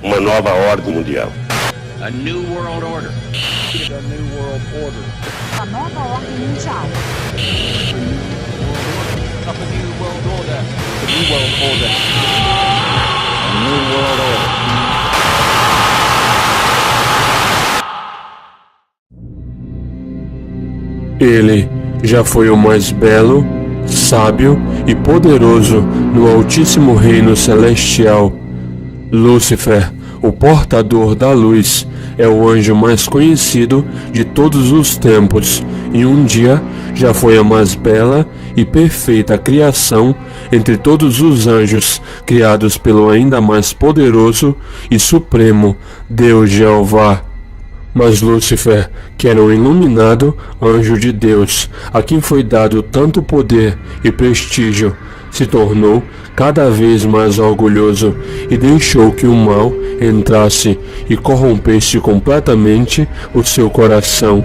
uma nova ordem mundial. A new world order. A new world order. A nova ordem mundial. Of a new world order. A new world order. A new world order. Ele já foi o mais belo, sábio e poderoso no altíssimo reino celestial. Lúcifer, o portador da luz, é o anjo mais conhecido de todos os tempos, e um dia já foi a mais bela e perfeita criação entre todos os anjos criados pelo ainda mais poderoso e supremo Deus Jeová. Mas Lúcifer, que era um iluminado anjo de Deus, a quem foi dado tanto poder e prestígio, se tornou cada vez mais orgulhoso e deixou que o mal entrasse e corrompesse completamente o seu coração.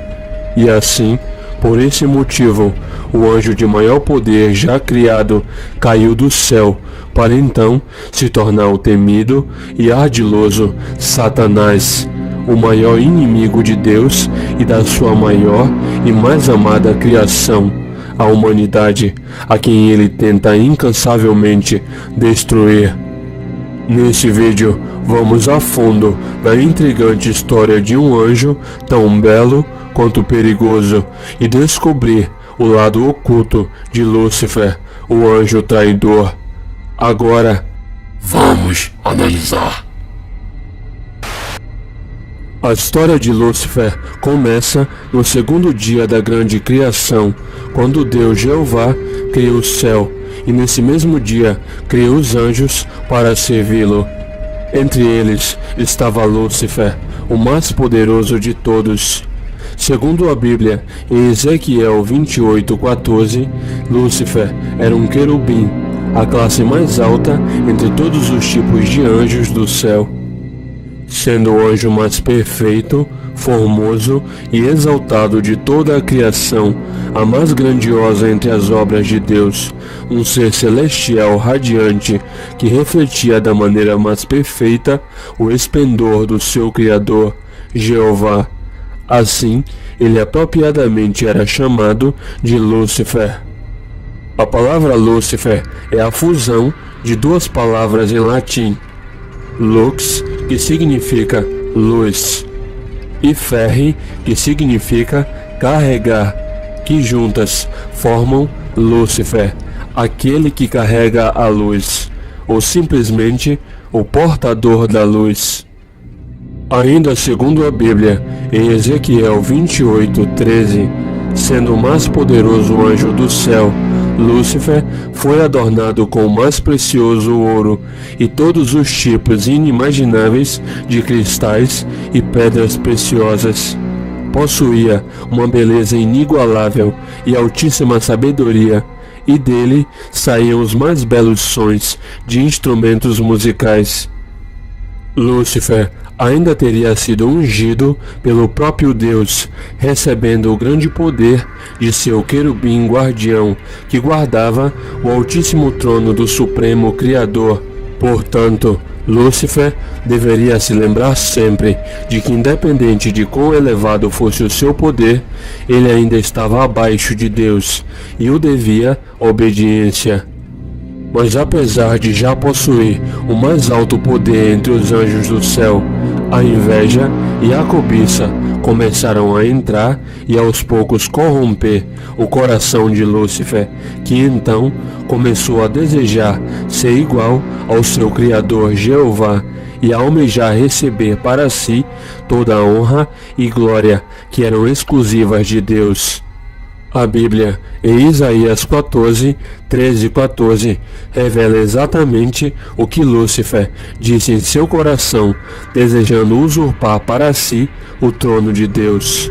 E assim, por esse motivo, o anjo de maior poder já criado caiu do céu, para então se tornar o temido e ardiloso Satanás, o maior inimigo de Deus e da sua maior e mais amada criação, a humanidade, a quem ele tenta incansavelmente destruir. Nesse vídeo, vamos a fundo na intrigante história de um anjo tão belo quanto perigoso e descobrir o lado oculto de Lúcifer, o anjo traidor. Agora, vamos analisar. A história de Lúcifer começa no segundo dia da grande criação, quando Deus Jeová criou o céu, e nesse mesmo dia criou os anjos para servi-lo. Entre eles estava Lúcifer, o mais poderoso de todos. Segundo a Bíblia, em Ezequiel 28:14, Lúcifer era um querubim, a classe mais alta entre todos os tipos de anjos do céu. Sendo o anjo mais perfeito, formoso e exaltado de toda a criação, a mais grandiosa entre as obras de Deus, um ser celestial radiante que refletia da maneira mais perfeita o esplendor do seu Criador, Jeová. Assim, ele apropriadamente era chamado de Lúcifer. A palavra Lúcifer é a fusão de duas palavras em latim, lux, que significa luz, e ferre, que significa carregar, que juntas formam Lúcifer, aquele que carrega a luz, ou simplesmente o portador da luz. Ainda segundo a Bíblia, em Ezequiel 28:13, sendo o mais poderoso anjo do céu, Lúcifer foi adornado com o mais precioso ouro e todos os tipos inimagináveis de cristais e pedras preciosas. Possuía uma beleza inigualável e altíssima sabedoria, e dele saíam os mais belos sons de instrumentos musicais. Lúcifer ainda teria sido ungido pelo próprio Deus, recebendo o grande poder de seu querubim guardião, que guardava o altíssimo trono do Supremo Criador. Portanto, Lúcifer deveria se lembrar sempre de que, independente de quão elevado fosse o seu poder, ele ainda estava abaixo de Deus e o devia obediência. Mas apesar de já possuir o mais alto poder entre os anjos do céu, a inveja e a cobiça começaram a entrar e aos poucos corromper o coração de Lúcifer, que então começou a desejar ser igual ao seu Criador Jeová e a almejar receber para si toda a honra e glória que eram exclusivas de Deus. A Bíblia, em Isaías 13:14, revela exatamente o que Lúcifer disse em seu coração, desejando usurpar para si o trono de Deus.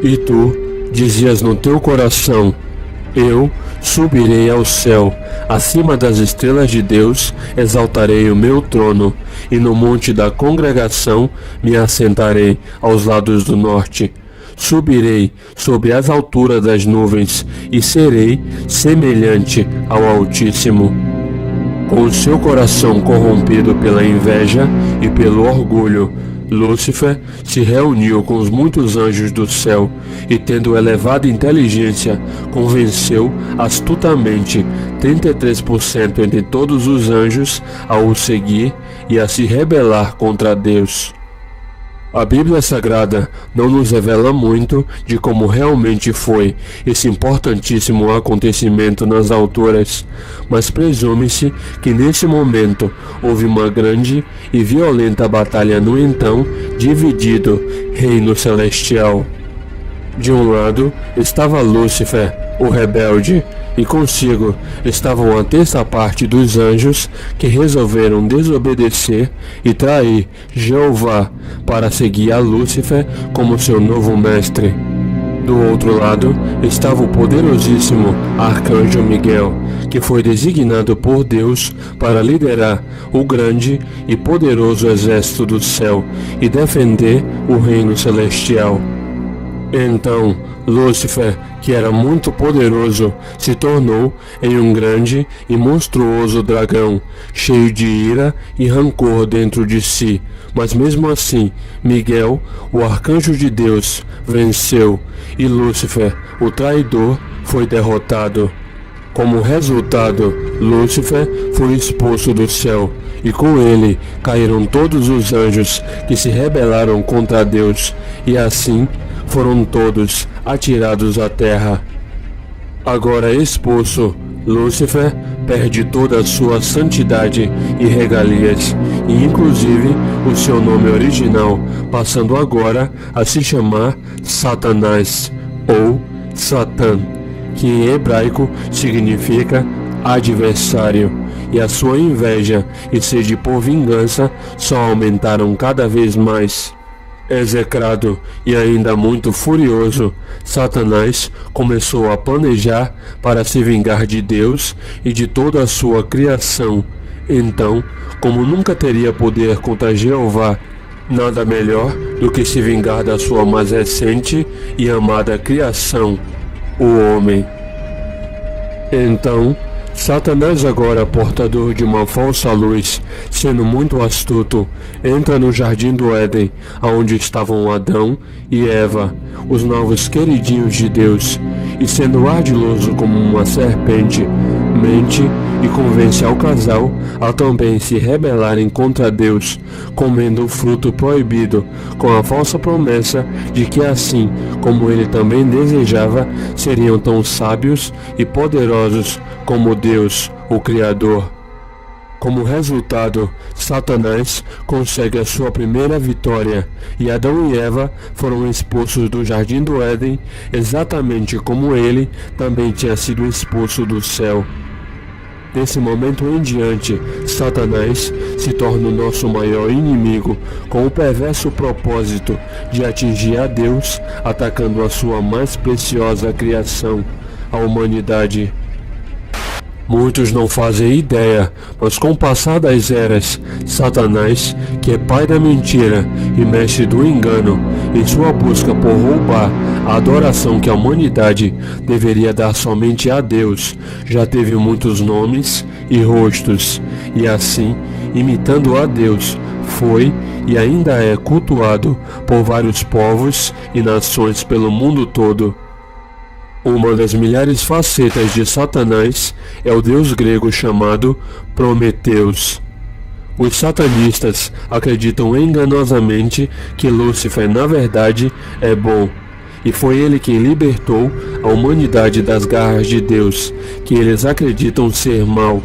E tu dizias no teu coração: eu subirei ao céu, acima das estrelas de Deus exaltarei o meu trono, e no monte da congregação me assentarei aos lados do norte. Subirei sobre as alturas das nuvens e serei semelhante ao Altíssimo. Com o seu coração corrompido pela inveja e pelo orgulho, Lúcifer se reuniu com os muitos anjos do céu e, tendo elevada inteligência, convenceu astutamente 33% entre todos os anjos a o seguir e a se rebelar contra Deus. A Bíblia Sagrada não nos revela muito de como realmente foi esse importantíssimo acontecimento nas alturas, mas presume-se que nesse momento houve uma grande e violenta batalha no então dividido reino celestial. De um lado estava Lúcifer, o rebelde, e consigo estavam a terça parte dos anjos que resolveram desobedecer e trair Jeová para seguir a Lúcifer como seu novo mestre. Do outro lado estava o poderosíssimo Arcanjo Miguel, que foi designado por Deus para liderar o grande e poderoso exército do céu e defender o reino celestial. Então, Lúcifer, que era muito poderoso, se tornou em um grande e monstruoso dragão, cheio de ira e rancor dentro de si. Mas mesmo assim, Miguel, o arcanjo de Deus, venceu, e Lúcifer, o traidor, foi derrotado. Como resultado, Lúcifer foi expulso do céu, e com ele caíram todos os anjos que se rebelaram contra Deus, e assim foram todos atirados à terra. Agora expulso, Lúcifer perde toda a sua santidade e regalias, e inclusive o seu nome original, passando agora a se chamar Satanás, ou Satã, que em hebraico significa adversário, e a sua inveja e sede por vingança só aumentaram cada vez mais. Execrado e ainda muito furioso, Satanás começou a planejar para se vingar de Deus e de toda a sua criação. Então, como nunca teria poder contra Jeová, nada melhor do que se vingar da sua mais recente e amada criação, o homem. Então, Satanás, agora portador de uma falsa luz, sendo muito astuto, entra no jardim do Éden, onde estavam Adão e Eva, os novos queridinhos de Deus, e sendo ardiloso como uma serpente, mente e convence ao casal a também se rebelarem contra Deus, comendo o fruto proibido, com a falsa promessa de que assim como ele também desejava, seriam tão sábios e poderosos como Deus, o Criador. Como resultado, Satanás consegue a sua primeira vitória, e Adão e Eva foram expulsos do jardim do Éden, exatamente como ele também tinha sido expulso do céu. Desse momento em diante, Satanás se torna o nosso maior inimigo, com o perverso propósito de atingir a Deus, atacando a sua mais preciosa criação, a humanidade. Muitos não fazem ideia, mas com o passar das eras, Satanás, que é pai da mentira e mestre do engano, em sua busca por roubar a adoração que a humanidade deveria dar somente a Deus, já teve muitos nomes e rostos, e assim, imitando a Deus, foi e ainda é cultuado por vários povos e nações pelo mundo todo. Uma das milhares facetas de Satanás é o deus grego chamado Prometeus. Os satanistas acreditam enganosamente que Lúcifer na verdade é bom, e foi ele quem libertou a humanidade das garras de Deus, que eles acreditam ser mal,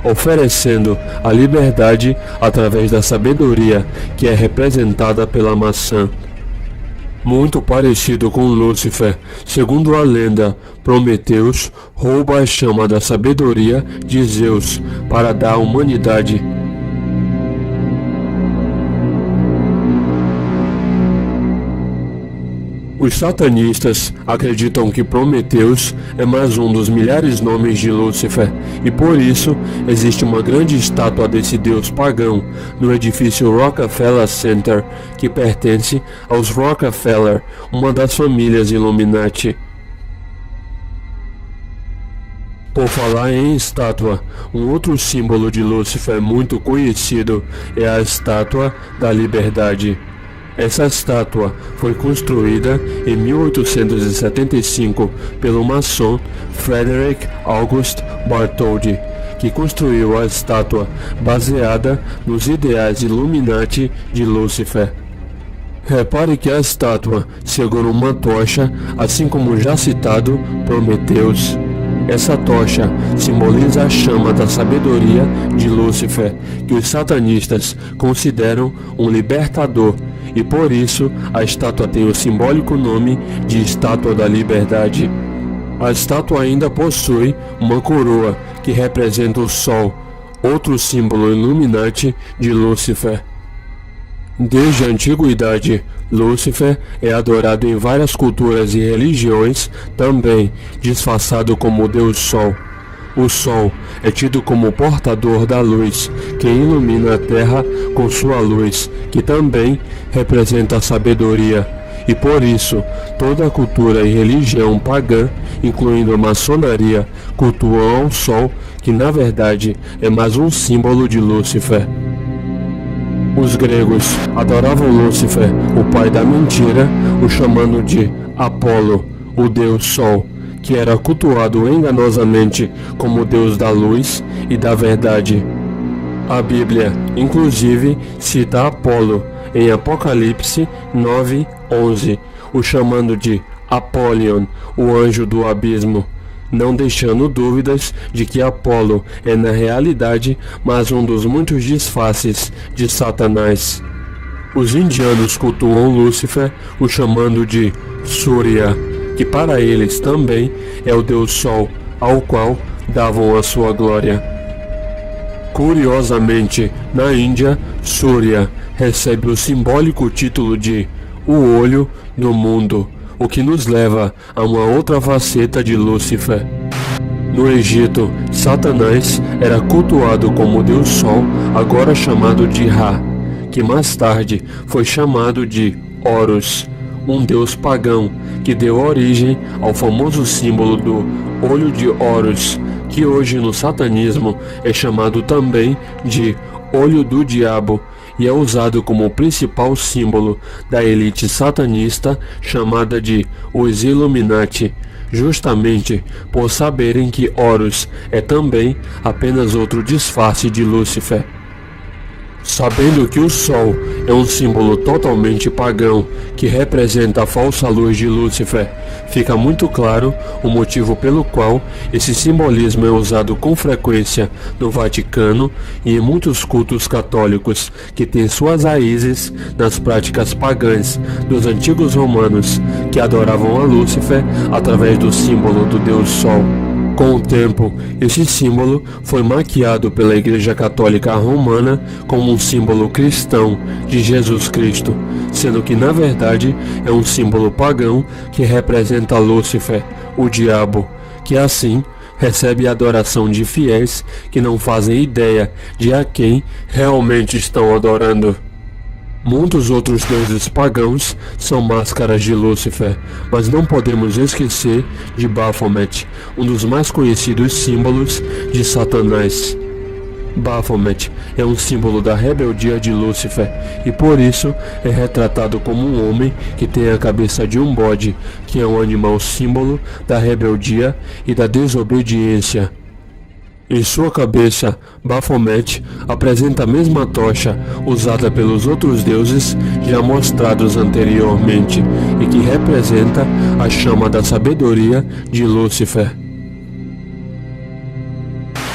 oferecendo a liberdade através da sabedoria que é representada pela maçã. Muito parecido com Lúcifer, segundo a lenda, Prometeus rouba a chama da sabedoria de Zeus para dar à humanidade. Os satanistas acreditam que Prometeus é mais um dos milhares nomes de Lúcifer, e por isso existe uma grande estátua desse deus pagão no edifício Rockefeller Center, que pertence aos Rockefeller, uma das famílias Illuminati. Por falar em estátua, um outro símbolo de Lúcifer muito conhecido é a Estátua da Liberdade. Essa estátua foi construída em 1875 pelo maçom Frederick August Bartholdi, que construiu a estátua baseada nos ideais Illuminati de Lúcifer. Repare que a estátua segura uma tocha, assim como já citado Prometeus. Essa tocha simboliza a chama da sabedoria de Lúcifer, que os satanistas consideram um libertador, e por isso a estátua tem o simbólico nome de Estátua da Liberdade. A estátua ainda possui uma coroa que representa o Sol, outro símbolo Illuminati de Lúcifer. Desde a antiguidade, Lúcifer é adorado em várias culturas e religiões, também disfarçado como o Deus Sol. O Sol é tido como o portador da luz, que ilumina a Terra com sua luz, que também representa a sabedoria. E por isso, toda a cultura e religião pagã, incluindo a maçonaria, cultuam ao Sol, que na verdade é mais um símbolo de Lúcifer. Os gregos adoravam Lúcifer, o pai da mentira, o chamando de Apolo, o deus Sol, que era cultuado enganosamente como o deus da luz e da verdade. A Bíblia, inclusive, cita Apolo em Apocalipse 9:11, o chamando de Apollyon, o anjo do abismo, não deixando dúvidas de que Apolo é na realidade mais um dos muitos disfarces de Satanás. Os indianos cultuam Lúcifer, o chamando de Surya, que para eles também é o Deus Sol, ao qual davam a sua glória. Curiosamente, na Índia, Surya recebe o simbólico título de o olho do mundo, o que nos leva a uma outra faceta de Lúcifer. No Egito, Satanás era cultuado como Deus Sol, agora chamado de Ra, que mais tarde foi chamado de Horus, um deus pagão que deu origem ao famoso símbolo do olho de Horus, que hoje no satanismo é chamado também de olho do diabo, e é usado como o principal símbolo da elite satanista chamada de os Illuminati, justamente por saberem que Horus é também apenas outro disfarce de Lúcifer. Sabendo que o Sol é um símbolo totalmente pagão que representa a falsa luz de Lúcifer, fica muito claro o motivo pelo qual esse simbolismo é usado com frequência no Vaticano e em muitos cultos católicos que têm suas raízes nas práticas pagãs dos antigos romanos que adoravam a Lúcifer através do símbolo do Deus Sol. Com o tempo, esse símbolo foi maquiado pela Igreja Católica Romana como um símbolo cristão de Jesus Cristo, sendo que na verdade é um símbolo pagão que representa Lúcifer, o diabo, que assim recebe a adoração de fiéis que não fazem ideia de a quem realmente estão adorando. Muitos outros deuses pagãos são máscaras de Lúcifer, mas não podemos esquecer de Baphomet, um dos mais conhecidos símbolos de Satanás. Baphomet é um símbolo da rebeldia de Lúcifer e por isso é retratado como um homem que tem a cabeça de um bode, que é um animal símbolo da rebeldia e da desobediência. Em sua cabeça, Baphomet apresenta a mesma tocha usada pelos outros deuses já mostrados anteriormente e que representa a chama da sabedoria de Lúcifer.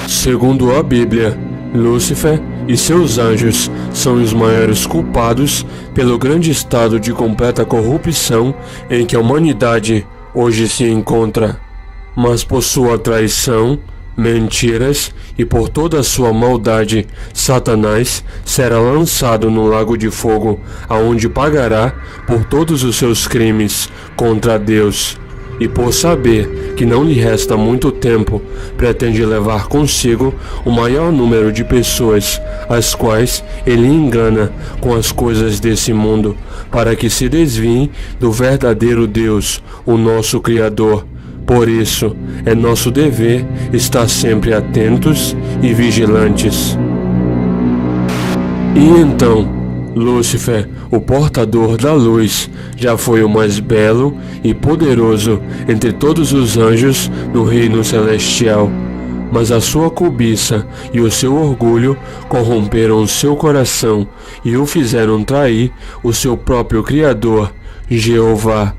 Segundo a Bíblia, Lúcifer e seus anjos são os maiores culpados pelo grande estado de completa corrupção em que a humanidade hoje se encontra. Mas por sua traição, mentiras e por toda a sua maldade, Satanás será lançado no lago de fogo, aonde pagará por todos os seus crimes contra Deus. E por saber que não lhe resta muito tempo, pretende levar consigo o maior número de pessoas, as quais ele engana com as coisas desse mundo, para que se desviem do verdadeiro Deus, o nosso Criador, Por isso, é nosso dever estar sempre atentos e vigilantes. E então, Lúcifer, o portador da luz, já foi o mais belo e poderoso entre todos os anjos no reino celestial. Mas a sua cobiça e o seu orgulho corromperam o seu coração e o fizeram trair o seu próprio Criador, Jeová.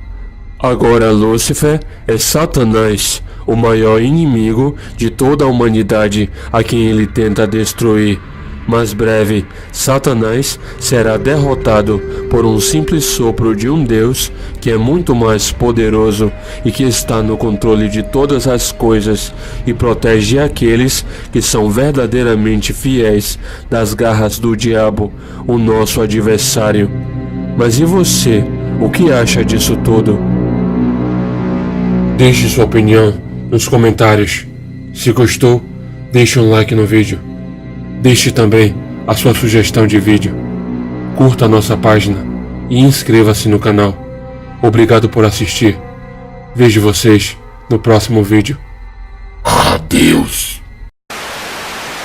Agora Lúcifer é Satanás, o maior inimigo de toda a humanidade a quem ele tenta destruir. Mas breve, Satanás será derrotado por um simples sopro de um Deus que é muito mais poderoso e que está no controle de todas as coisas e protege aqueles que são verdadeiramente fiéis das garras do diabo, o nosso adversário. Mas e você, o que acha disso tudo? Deixe sua opinião nos comentários. Se gostou, deixe um like no vídeo. Deixe também a sua sugestão de vídeo. Curta a nossa página e inscreva-se no canal. Obrigado por assistir. Vejo vocês no próximo vídeo. Adeus!